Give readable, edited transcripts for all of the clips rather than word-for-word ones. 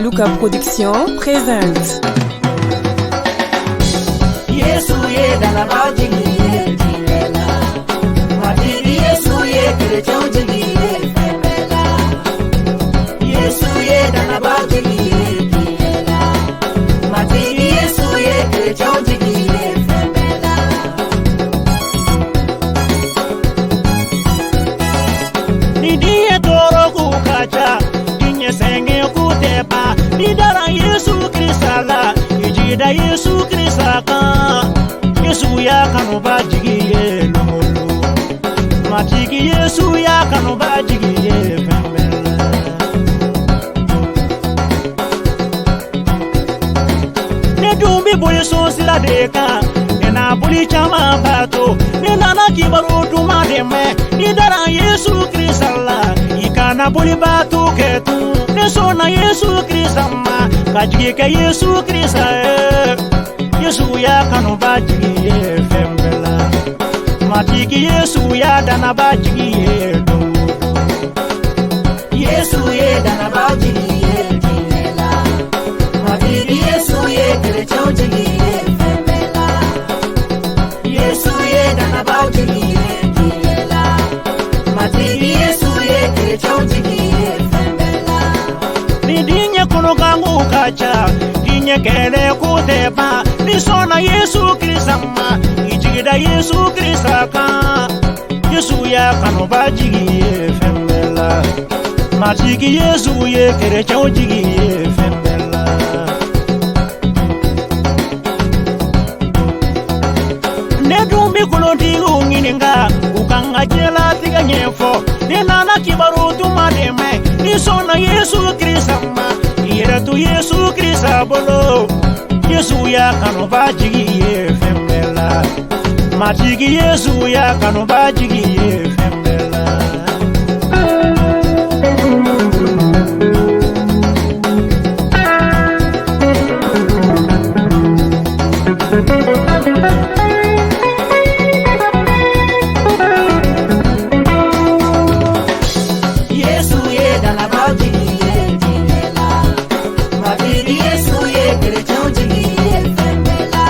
Luca Production présente Yesu ye dala bajigi ye tilela Matiri Yesu ye kere chonjigi ye femela Yesu ye dala bajigi ye tilela Matiri Yesu ye kere chonjigi ye femela Nidiye toro kukacha Dinye senge kutepa Nidara Yesu Kristala Ijida Yesu Kristaka Yesu ya kanu bajigi ye lumulu Matigi Yesu ya kanu bajigi ye fembela Ne dumbi boye son sila deka Nena buli chama bato Nena na kibaru duma deme Nidara Yesu Kristala Ikana buli bato ketu Nesona Yesu Kristama Kajigi ke Yesu Krista Yesu ya kanu bajigi ye fembela Matigi Yesu ya dana bajigi ye do Yesu ye dana bajigi ye tilela Matigi Yesu ye kere chonjigi ye fembela Yesu ye dana bajigi ye tilela Matigi Yesu ye kere chonjigi ye fembela Nidinye kuno kangu kacha Dinye kele kuteba Nisona Yesu Kristama Ijida Yesu Kristaka Yesu ya kanu bajigi ye fembela Matigi Yesu ye kere chonjigi ye fembela Nedumbi kulonti ungininga Ukanga jela tiga nyefo Nenana kibaru tumademe Nisona Yesu Kristama Yeretu Yesu Krista bolo Yesu ya kanu bajigi ye fembela Matigi Yesu ya kanu bajigi ye fembela Yesu ye dala bajigi ye tilela Matigi Yesu ye kere chonjigi ye fembela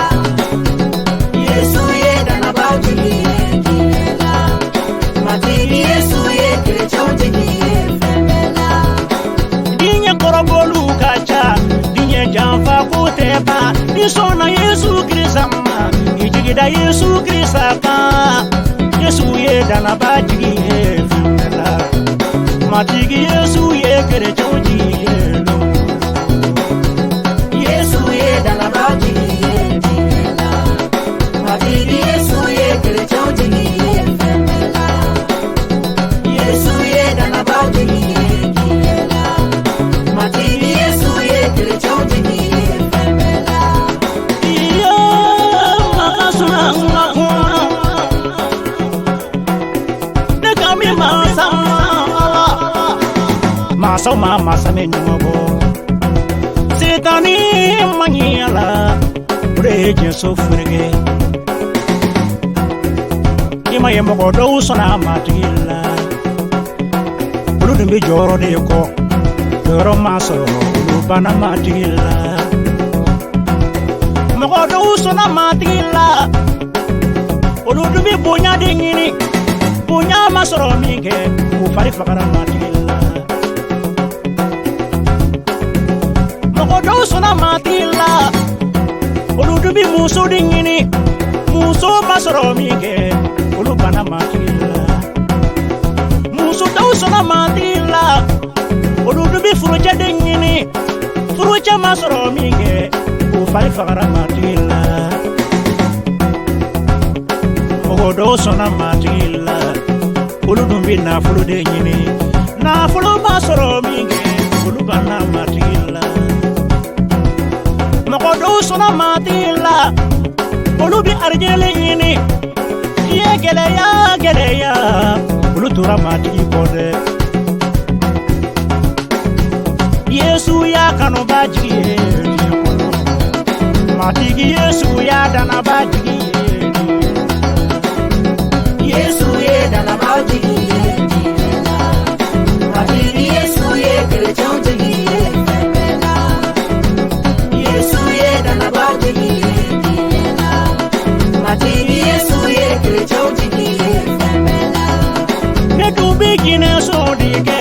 Yesu ye dala bajigi ye tilela Matigi Yesu ye kere chonjigi ye fembela Dinye korobolu kacha Dinye jamfa kuteba Nisona Yesu Kristama Ijigida Yesu Kristaka Yesu ye dala bajigi ye fembela Matigi Yesu ye kere chonjigi ye lo Yesu ye dala bajigi ye tilela Matigi Yesu ye kere chonjigi ye fembela Yesu ye dala bajigi ye tilela Matigi Yesu ye kere chonjigi ye fembela Iyo makasuna ngakuna Nekami masama Masa mama same nyumo Sitani manyala Breje sofrege Ima yemo godo usona matila Ulu dumbi joro de ko Joro maso ulu bana matila Mogodo usona matila Ulu dumbi bunya dingini Bunya masoro mige Ufari fakara matila Mogodo usona matila Ulu dumbi muso dingini Muso masoro mige Ulu bana matila Muso da usona matila Ulu dumbi furuja dingini Furuja masoro mige Ufari fakara matila Mogodo usona matila Ulu dumbi na fulu dingini Na fulu masoro mige Ulu bana matila Mogodo usona matila Ulu bi arjele ini Ye geleya Ulu tura matigi kode Yesu ya kanu bajigi danaba jigi Yesu ye danaba jigi ye dinela. Matigi Yesu ye chrétien jigi ye femela. Yesu ye danaba jigi ye dinela. Matigi Yesu ye chrétien jigi ye femela. ne dumbi jine so dige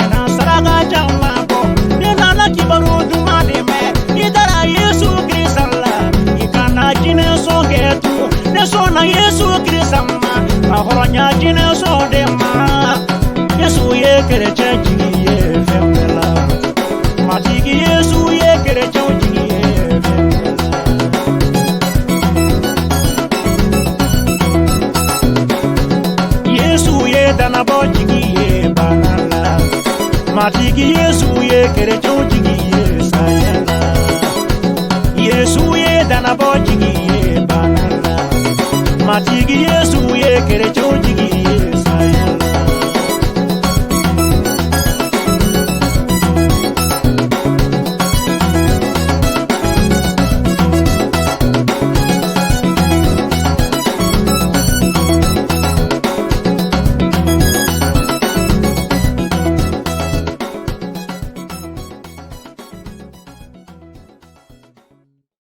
ena saraga jama ko ne nana kibaru duma de me idara Yesu Kristalla ikana jine so getu ne so na Yesu Kristama ahoronya jine so de ma Yesu ye kereche jigi ye femela matigi Yesu ye kereche jigi ye femela Yesu ye danabo jigi ye banala matigi Yesu ye kereche jigi ye sayala Yesu ye danabo jigi ye banala matigi Yesu ye kereche jigi